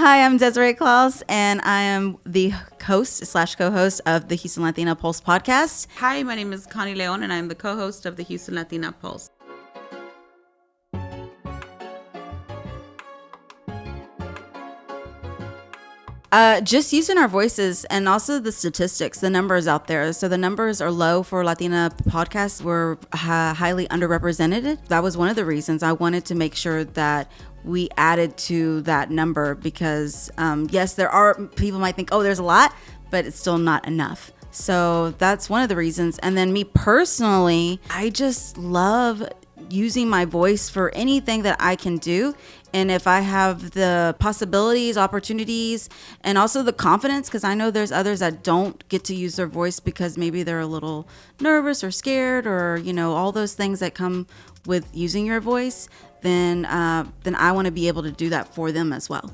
Hi, I'm Desiree and I am the host / co-host of the Houston Latina Pulse Podcast. Hi, my name is Connie Leon, and I'm the co-host of the Houston Latina Pulse. Just using our voices and also the statistics, the numbers out there. So the numbers are low for Latina podcasts. We're highly underrepresented. That was one of the reasons I wanted to make sure that we added to that number because, yes, there are people might think, oh, there's a lot, but it's still not enough. So that's one of the reasons. And then me personally, I just love using my voice for anything that I can do. And if I have the possibilities, opportunities, and also the confidence, because I know there's others that don't get to use their voice because maybe they're a little nervous or scared or, all those things that come with using your voice, then I want to be able to do that for them as well.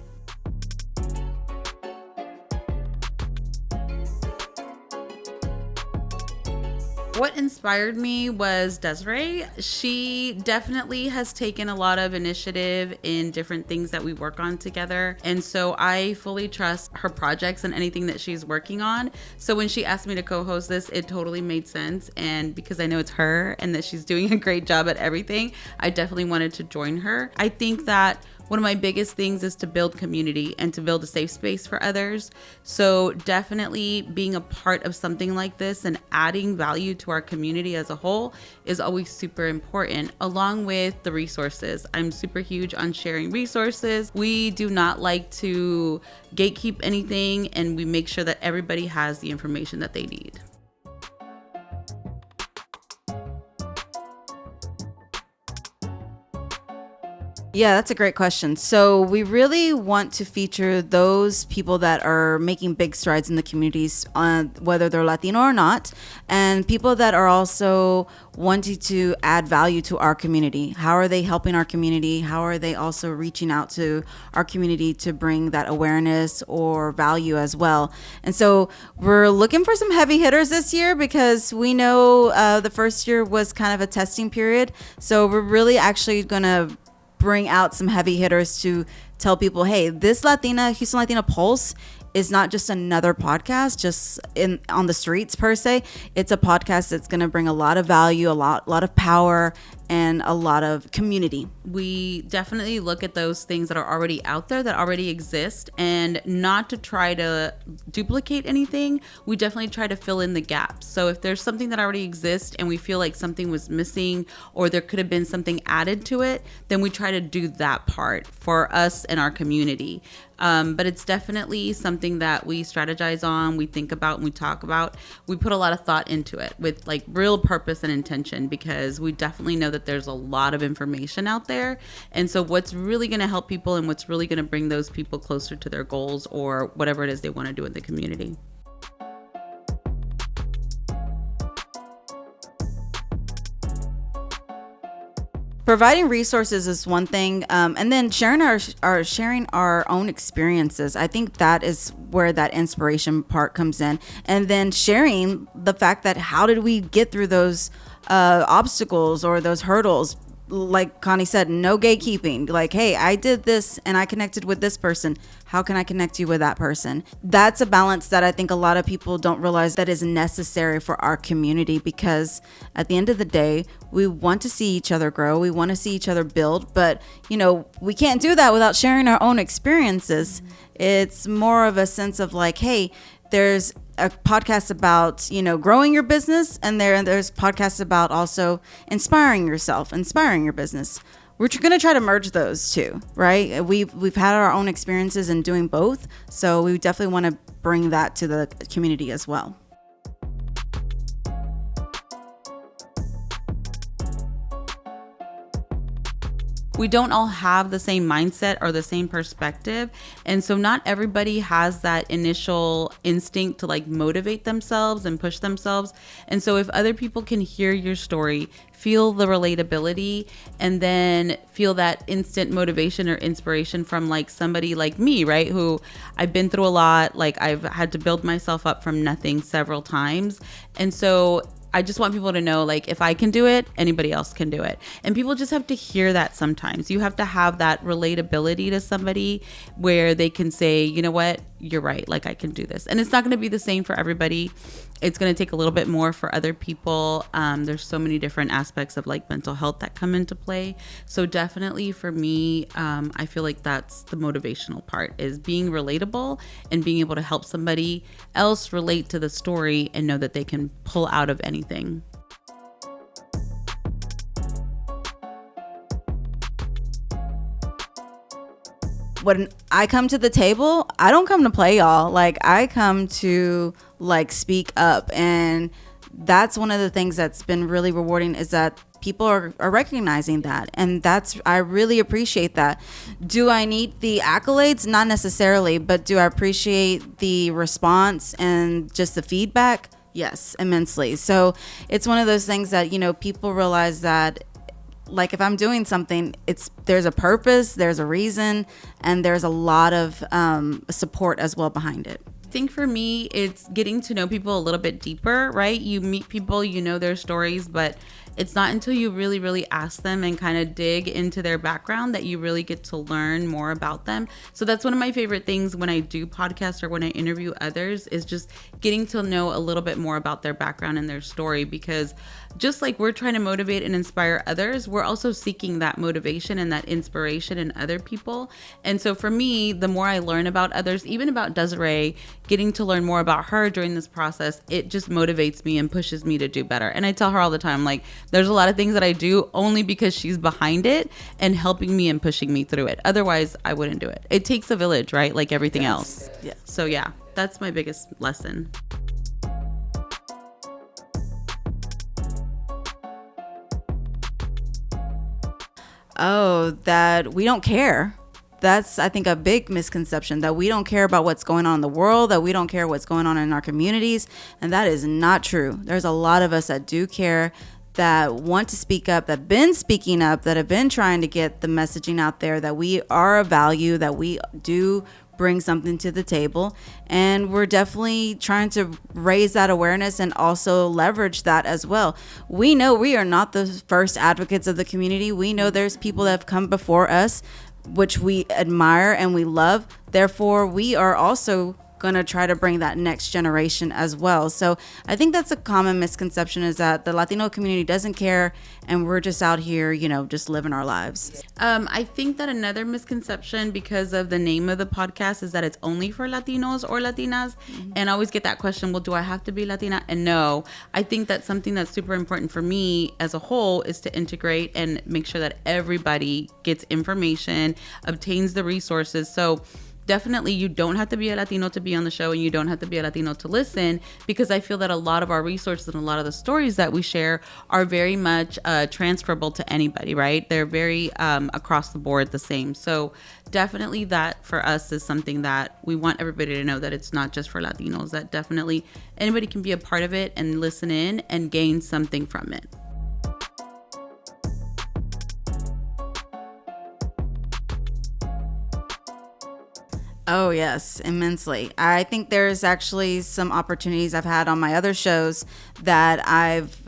What inspired me was Desiree. She definitely has taken a lot of initiative in different things that we work on together. And so I fully trust her projects and anything that she's working on. So when she asked me to co-host this, it totally made sense. And because I know it's her and that she's doing a great job at everything, I definitely wanted to join her. I think that one of my biggest things is to build community and to build a safe space for others. So definitely being a part of something like this and adding value to our community as a whole is always super important, along with the resources. I'm super huge on sharing resources. We do not like to gatekeep anything, and we make sure that everybody has the information that they need. Yeah, that's a great question. So we really want to feature those people that are making big strides in the communities, whether they're Latino or not, and people that are also wanting to add value to our community. How are they helping our community? How are they also reaching out to our community to bring that awareness or value as well? And so we're looking for some heavy hitters this year because we know the first year was kind of a testing period. So we're really actually going to bring out some heavy hitters to tell people, hey, this Houston Latina Pulse is not just another podcast just on the streets per se. It's a podcast that's going to bring a lot of value, a lot of power, and a lot of community. We definitely look at those things that are already out there, that already exist, and not to try to duplicate anything. We definitely try to fill in the gaps. So if there's something that already exists and we feel like something was missing or there could have been something added to it, then we try to do that part for us and our community. But it's definitely something that we strategize on, we think about, and we talk about. We put a lot of thought into it with like real purpose and intention because we definitely know that there's a lot of information out there. And so what's really going to help people and what's really going to bring those people closer to their goals or whatever it is they want to do in the community. Providing resources is one thing, and then sharing our own experiences. I think that is where that inspiration part comes in, and then sharing the fact that how did we get through those obstacles or those hurdles. Like Connie said, no gatekeeping. Like, hey, I did this and I connected with this person. How can I connect you with that person? That's a balance that I think a lot of people don't realize that is necessary for our community, because at the end of the day, we want to see each other grow. We want to see each other build, but we can't do that without sharing our own experiences. It's more of a sense of like, hey, there's a podcast about, growing your business, and there's podcasts about also inspiring yourself, inspiring your business. We're going to try to merge those two, right? We've had our own experiences in doing both, so we definitely want to bring that to the community as well. We don't all have the same mindset or the same perspective. And so not everybody has that initial instinct to like motivate themselves and push themselves. And so if other people can hear your story, feel the relatability, and then feel that instant motivation or inspiration from like somebody like me, right? Who I've been through a lot, like I've had to build myself up from nothing several times. And so I just want people to know, like, if I can do it, anybody else can do it. And people just have to hear that sometimes. You have to have that relatability to somebody where they can say, you know what, you're right, like, I can do this. And it's not going to be the same for everybody. It's going to take a little bit more for other people. There's so many different aspects of like mental health that come into play. So definitely for me, I feel like that's the motivational part, is being relatable and being able to help somebody else relate to the story and know that they can pull out of anything. When I come to the table, I don't come to play, y'all. Like, I come to like speak up, and that's one of the things that's been really rewarding, is that people are recognizing that, and I really appreciate that. Do I need the accolades? Not necessarily, but do I appreciate the response and just the feedback? Yes, immensely. So it's one of those things that, you know, people realize that, like, if I'm doing something, there's a purpose, there's a reason, and there's a lot of support as well behind it. I think for me, it's getting to know people a little bit deeper, right? You meet people, you know their stories, but it's not until you really, really ask them and kind of dig into their background that you really get to learn more about them. So that's one of my favorite things when I do podcasts or when I interview others, is just getting to know a little bit more about their background and their story, because just like we're trying to motivate and inspire others, we're also seeking that motivation and that inspiration in other people. And so for me, the more I learn about others, even about Desiree, getting to learn more about her during this process, it just motivates me and pushes me to do better. And I tell her all the time, like, there's a lot of things that I do only because she's behind it and helping me and pushing me through it. Otherwise, I wouldn't do it. It takes a village, right? Like everything else. Yeah. So yeah, that's my biggest lesson. Oh, that we don't care. That's, I think, a big misconception, that we don't care about what's going on in the world, that we don't care what's going on in our communities. And that is not true. There's a lot of us that do care, that want to speak up, that have been speaking up, that have been trying to get the messaging out there, that we are a value, that we do bring something to the table. And we're definitely trying to raise that awareness and also leverage that as well. We know we are not the first advocates of the community. We know there's people that have come before us, which we admire and we love. Therefore, we are also going to try to bring that next generation as well. So I think that's a common misconception, is that the Latino community doesn't care and we're just out here, you know, just living our lives. I think that another misconception, because of the name of the podcast, is that it's only for Latinos or Latinas. Mm-hmm. And I always get that question, well, do I have to be Latina? And no, I think that something that's super important for me as a whole is to integrate and make sure that everybody gets information, obtains the resources. So definitely, you don't have to be a Latino to be on the show, and you don't have to be a Latino to listen, because I feel that a lot of our resources and a lot of the stories that we share are very much transferable to anybody, right? They're very across the board the same. So definitely that for us is something that we want everybody to know, that it's not just for Latinos, that definitely anybody can be a part of it and listen in and gain something from it. Oh, yes, immensely. I think there's actually some opportunities I've had on my other shows that I've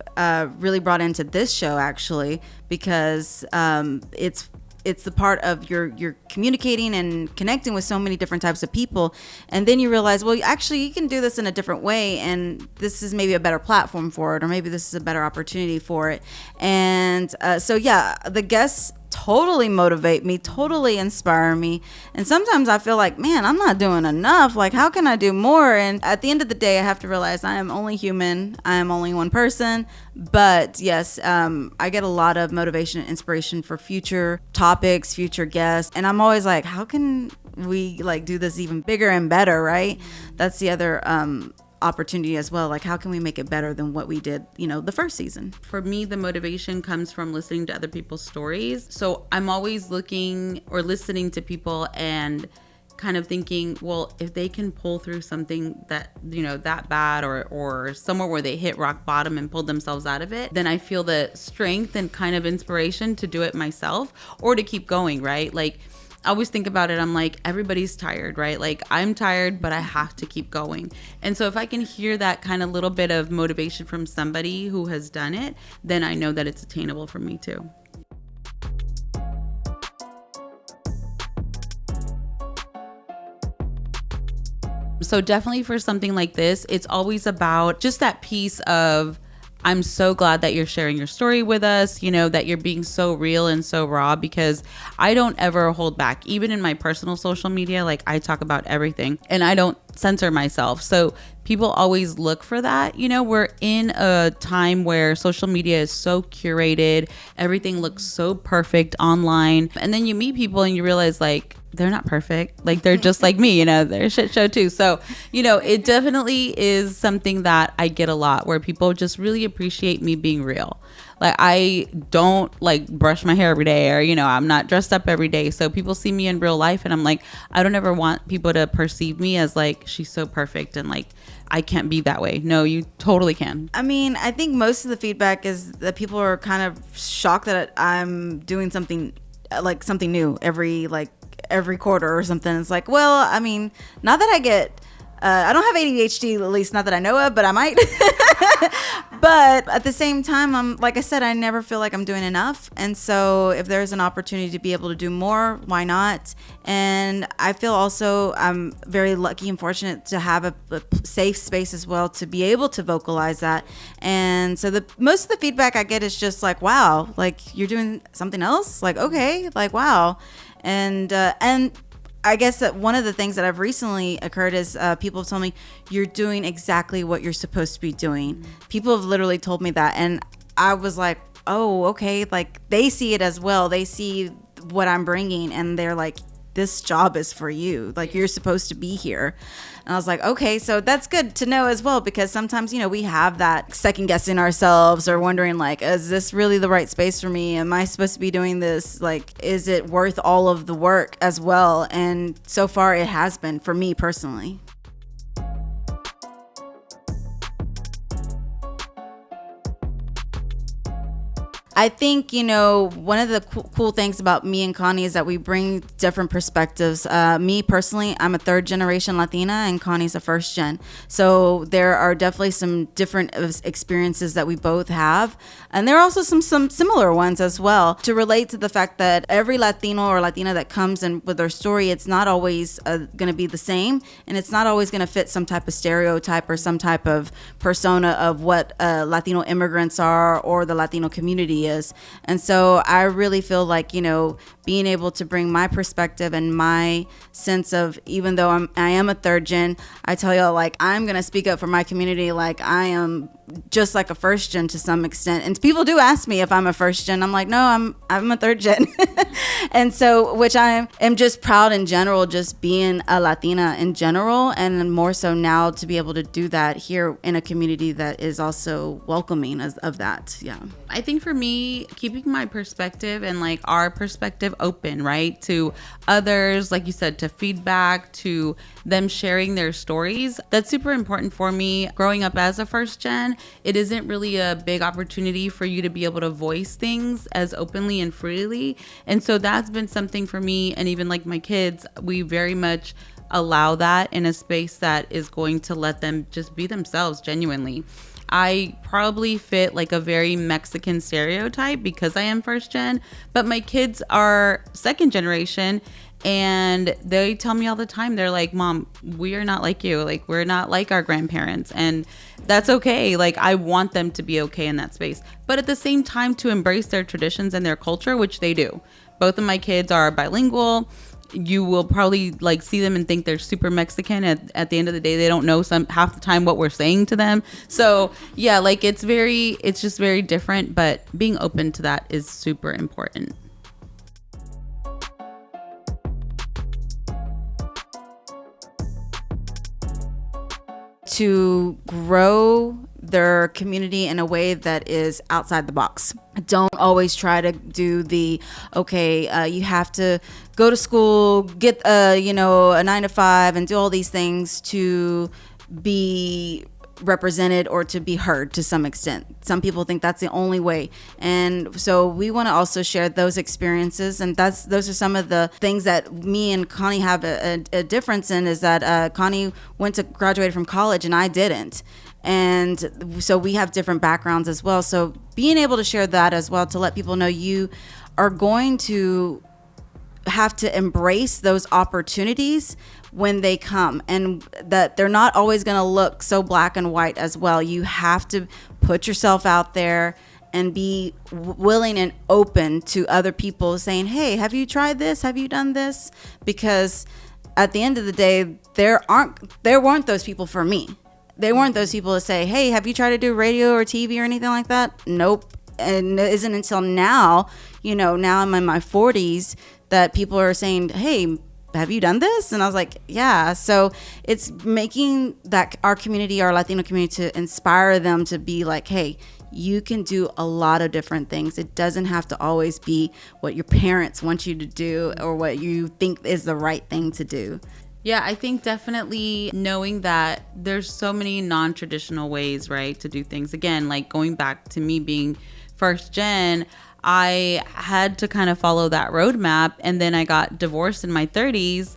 really brought into this show, actually, because it's the part of you're communicating and connecting with so many different types of people. And then you realize, well, actually, you can do this in a different way. And this is maybe a better platform for it, or maybe this is a better opportunity for it. And so, yeah, the guests totally motivate me, totally inspire me. And sometimes I feel like, man, I'm not doing enough. Like, how can I do more? And at the end of the day, I have to realize I am only human. I am only one person. But yes, I get a lot of motivation and inspiration for future topics, future guests. And I'm always like, how can we like do this even bigger and better, right? That's the other opportunity as well. Like, how can we make it better than what we did, you know, the first season? For me, the motivation comes from listening to other people's stories. So I'm always looking or listening to people and kind of thinking, well, if they can pull through something that, you know, that bad, or somewhere where they hit rock bottom and pulled themselves out of it, then I feel the strength and kind of inspiration to do it myself or to keep going, right? Like, I always think about it. I'm like, everybody's tired, right? Like, I'm tired, but I have to keep going. And so if I can hear that kind of little bit of motivation from somebody who has done it, then I know that it's attainable for me too. So definitely for something like this, it's always about just that piece of, I'm so glad that you're sharing your story with us, you know, that you're being so real and so raw, because I don't ever hold back. Even in my personal social media, like, I talk about everything and I don't censor myself. So people always look for that. You know, we're in a time where social media is so curated. Everything looks so perfect online. And then you meet people and you realize, like, they're not perfect. Like, they're just like me, you know, they're a shit show too. So, you know, it definitely is something that I get a lot, where people just really appreciate me being real. Like, I don't like brush my hair every day, or, you know, I'm not dressed up every day. So people see me in real life and I'm like, I don't ever want people to perceive me as like, she's so perfect and like, I can't be that way. No, you totally can. I mean, I think most of the feedback is that people are kind of shocked that I'm doing something new every quarter or something. It's like, well, I mean, not that I don't have ADHD, at least not that I know of, but I might. But at the same time, like I said, I never feel like I'm doing enough. And so if there's an opportunity to be able to do more, why not? And I feel also I'm very lucky and fortunate to have a safe space as well to be able to vocalize that. And so most of the feedback I get is just like, wow, like, you're doing something else? Like, okay, like, wow. And I guess that one of the things that I've recently occurred is people have told me, you're doing exactly what you're supposed to be doing. People have literally told me that. And I was like, oh, okay. Like, they see it as well. They see what I'm bringing and they're like, this job is for you. Like, you're supposed to be here. And I was like, okay, so that's good to know as well, because sometimes, you know, we have that second guessing ourselves or wondering, like, is this really the right space for me? Am I supposed to be doing this? Like, is it worth all of the work as well? And so far it has been for me personally. I think, you know, one of the cool things about me and Connie is that we bring different perspectives. Me personally, I'm a third generation Latina and Connie's a first gen. So there are definitely some different experiences that we both have. And there are also some similar ones as well, to relate to the fact that every Latino or Latina that comes in with their story, it's not always going to be the same. And it's not always going to fit some type of stereotype or some type of persona of what Latino immigrants are or the Latino community is. And so I really feel like, you know, being able to bring my perspective and my sense of, even though I am a third gen, I tell y'all, like, I'm going to speak up for my community like I am just like a first gen to some extent. And people do ask me if I'm a first gen. I'm like, no, I'm a third gen. And so, which I am just proud in general, just being a Latina in general, and more so now to be able to do that here in a community that is also welcoming of that. Yeah. I think for me, keeping my perspective and like our perspective open, right, to others, like you said, to feedback, to them sharing their stories, that's super important for me. Growing up as a first gen, it isn't really a big opportunity for you to be able to voice things as openly and freely. And so that's been something for me, and even like my kids, we very much allow that in a space that is going to let them just be themselves genuinely. I probably fit like a very Mexican stereotype because I am first gen, but my kids are second generation, and they tell me all the time, they're like, Mom, we are not like you. Like, we're not like our grandparents. And that's okay. Like, I want them to be okay in that space, but at the same time to embrace their traditions and their culture, which they do. Both of my kids are bilingual. You will probably like see them and think they're super Mexican. At the end of the day, they don't know half the time what we're saying to them. So yeah, like it's just very different, but being open to that is super important. To grow their community in a way that is outside the box. Don't always try to do the, you have to go to school, get a 9 to 5 and do all these things to be represented or to be heard to some extent. Some people think that's the only way. And so we want to also share those experiences. And those are some of the things that me and Connie have a difference in, is that Connie graduated from college and I didn't. And so we have different backgrounds as well. So being able to share that as well, to let people know you are going to have to embrace those opportunities when they come, and that they're not always going to look so black and white as well. You have to put yourself out there and be willing and open to other people saying, hey, have you tried this? Have you done this? Because at the end of the day, there weren't those people for me. They weren't those people to say, hey, have you tried to do radio or TV or anything like that? Nope. And it isn't until now, now I'm in my 40s, that people are saying, hey, have you done this? And I was like, yeah. So it's making that our community, our Latino community, to inspire them to be like, hey, you can do a lot of different things. It doesn't have to always be what your parents want you to do or what you think is the right thing to do. Yeah, I think definitely knowing that there's so many non-traditional ways, right, to do things. Again, like going back to me being first gen, I had to kind of follow that roadmap. And then I got divorced in my 30s,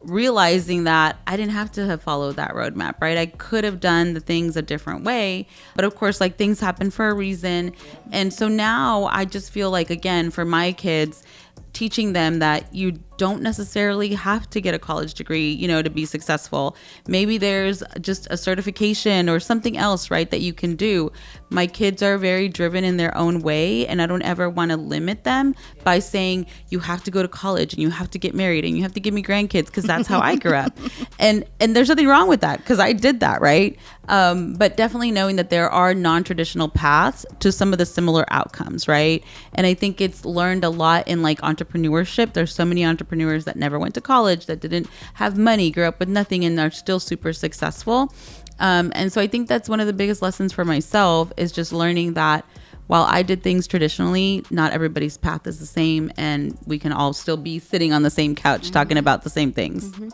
realizing that I didn't have to have followed that roadmap, right? I could have done the things a different way. But of course, like, things happen for a reason. And so now I just feel like, again, for my kids, teaching them that you don't necessarily have to get a college degree, to be successful. Maybe there's just a certification or something else, right, that you can do. My kids are very driven in their own way, and I don't ever want to limit them by saying you have to go to college and you have to get married and you have to give me grandkids, because that's how I grew up. And there's nothing wrong with that, because I did that, right? But definitely knowing that there are non-traditional paths to some of the similar outcomes, right? And I think it's learned a lot in like entrepreneurship. There's so many entrepreneurs that never went to college, that didn't have money, grew up with nothing, and are still super successful. And so I think that's one of the biggest lessons for myself, is just learning that while I did things traditionally, not everybody's path is the same, and we can all still be sitting on the same couch talking about the same things. Mm-hmm.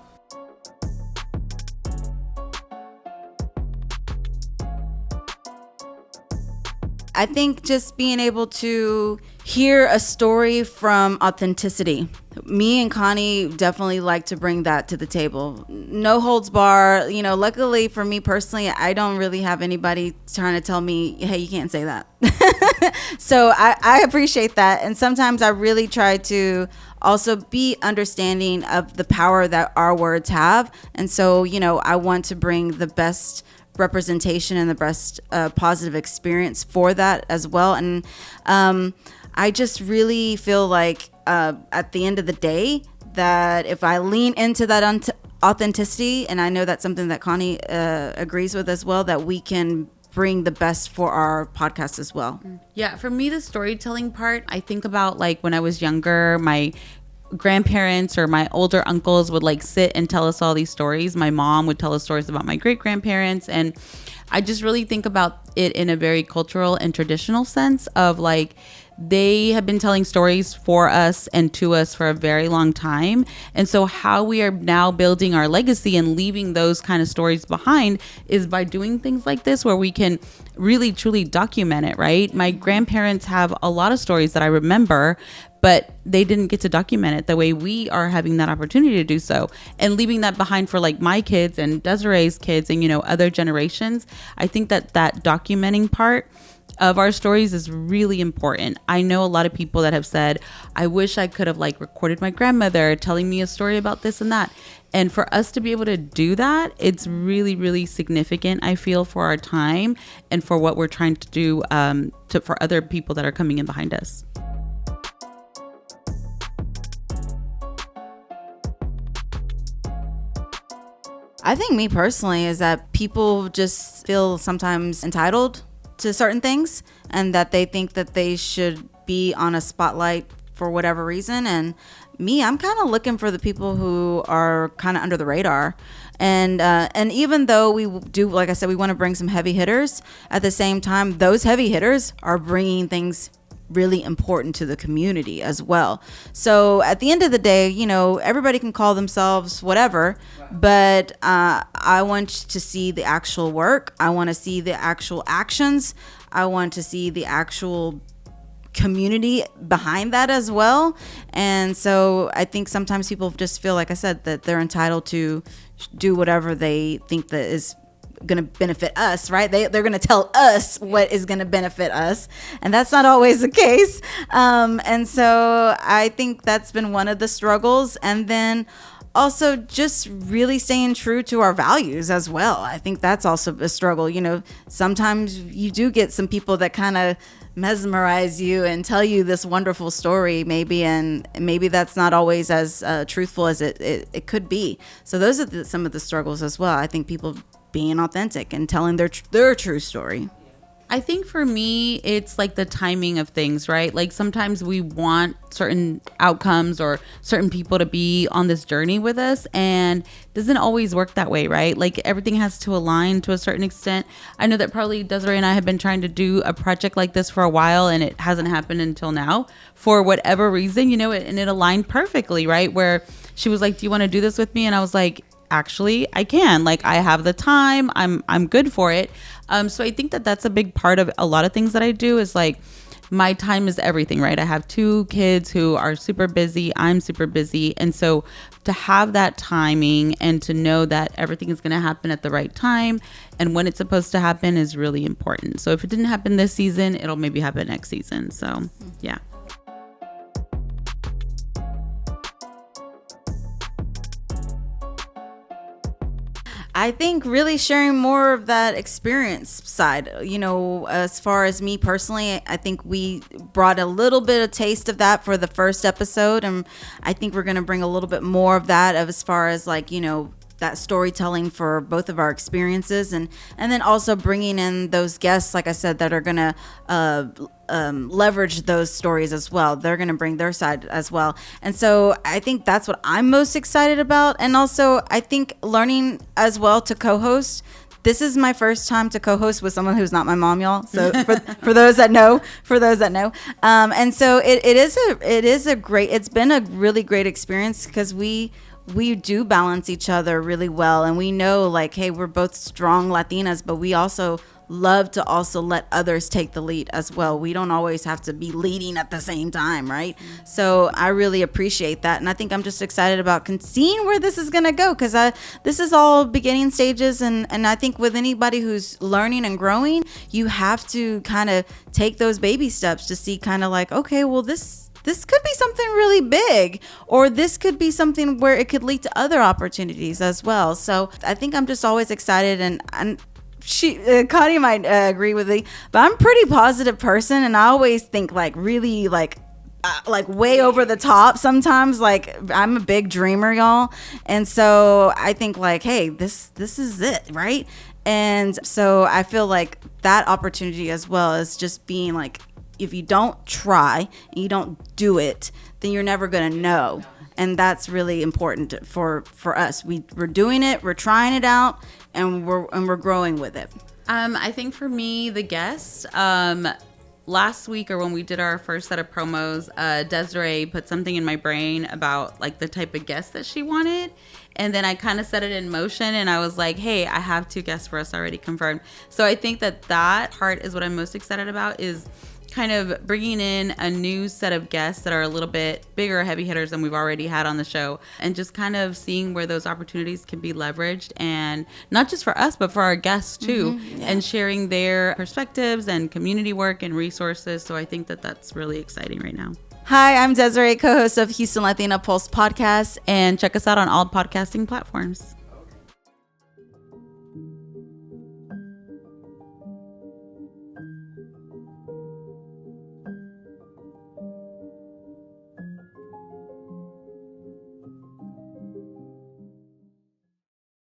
I think just being able to hear a story from authenticity. Me and Connie definitely like to bring that to the table. No holds bar. Luckily for me personally, I don't really have anybody trying to tell me, hey, you can't say that. So I appreciate that. And sometimes I really try to also be understanding of the power that our words have. And so, I want to bring the best representation and the best positive experience for that as well. And I just really feel like at the end of the day, that if I lean into that authenticity, and I know that's something that Connie agrees with as well, that we can bring the best for our podcast as well. Yeah, for me, the storytelling part, I think about like when I was younger, my grandparents or my older uncles would like sit and tell us all these stories. My mom would tell us stories about my great grandparents, and I just really think about it in a very cultural and traditional sense of like, they have been telling stories for us and to us for a very long time. And so how we are now building our legacy and leaving those kind of stories behind is by doing things like this, where we can really truly document it, right? My grandparents have a lot of stories that I remember, but they didn't get to document it the way we are having that opportunity to do so, and leaving that behind for like my kids and Desiree's kids and, other generations. I think that documenting part of our stories is really important. I know a lot of people that have said, I wish I could have like recorded my grandmother telling me a story about this and that. And for us to be able to do that, it's really, really significant, I feel, for our time and for what we're trying to do for other people that are coming in behind us. I think me personally is that people just feel sometimes entitled to certain things, and that they think that they should be on a spotlight for whatever reason. And me, I'm kind of looking for the people who are kind of under the radar. And even though we do, like I said, we want to bring some heavy hitters, at the same time, those heavy hitters are bringing things really important to the community as well. So at the end of the day, everybody can call themselves whatever, but I want to see the actual work. I want to see the actual actions. I want to see the actual community behind that as well. And so I think sometimes people just feel, like I said, that they're entitled to do whatever they think that is going to benefit us, right? They're going to tell us what is going to benefit us, and that's not always the case. And so I think that's been one of the struggles. And then also just really staying true to our values as well. I think that's also a struggle. Sometimes you do get some people that kind of mesmerize you and tell you this wonderful story and maybe that's not always as truthful as it could be. So those are some of the struggles as well. I think people being authentic and telling their true story. I think for me, it's like the timing of things, right? Like sometimes we want certain outcomes or certain people to be on this journey with us, and it doesn't always work that way, right? Like everything has to align to a certain extent. I know that probably Desiree and I have been trying to do a project like this for a while, and it hasn't happened until now for whatever reason, and it aligned perfectly, right? Where she was like, "Do you want to do this with me?" And I was like, actually, I can. Like, I have the time. I'm good for it. So I think that that's a big part of a lot of things that I do is like my time is everything, right? I have 2 kids who are super busy. I'm super busy. And so to have that timing and to know that everything is going to happen at the right time and when it's supposed to happen is really important. So if it didn't happen this season, it'll maybe happen next season. So yeah. I think really sharing more of that experience side, as far as me personally, I think we brought a little bit of taste of that for the first episode. And I think we're going to bring a little bit more of that as far as that storytelling for both of our experiences, and then also bringing in those guests, like I said, that are going to leverage those stories as well. They're going to bring their side as well. And so I think that's what I'm most excited about. And also I think learning as well to co-host. This is my first time to co-host with someone who's not my mom, y'all. So for those that know, and so it's been a really great experience because we do balance each other really well. And we know like, hey, we're both strong Latinas, but we also love to also let others take the lead as well. We don't always have to be leading at the same time, right? So I really appreciate that. And I think I'm just excited about seeing where this is going to go, because this is all beginning stages. And I think with anybody who's learning and growing, you have to kind of take those baby steps to see kind of like, okay, well, this could be something really big, or this could be something where it could lead to other opportunities as well. So I think I'm just always excited, and Connie might agree with me, but I'm a pretty positive person, and I always think like really like way over the top sometimes. Like I'm a big dreamer, y'all, and so I think like, hey, this is it, right? And so I feel like that opportunity as well is just being like, if you don't try and you don't do it, then you're never going to know. And that's really important for us. We're doing it, we're trying it out, and we're growing with it. I think for me, the guests, last week, or when we did our first set of promos, Desiree put something in my brain about like the type of guest that she wanted. And then I kind of set it in motion, and I was like, hey, I have 2 guests for us already confirmed. So I think that part is what I'm most excited about, is kind of bringing in a new set of guests that are a little bit bigger heavy hitters than we've already had on the show, and just kind of seeing where those opportunities can be leveraged, and not just for us but for our guests too. And sharing their perspectives and community work and resources. So I think that that's really exciting right now. Hi, I'm Desiree, co-host of Houston Latina Pulse Podcast, and check us out on all podcasting platforms.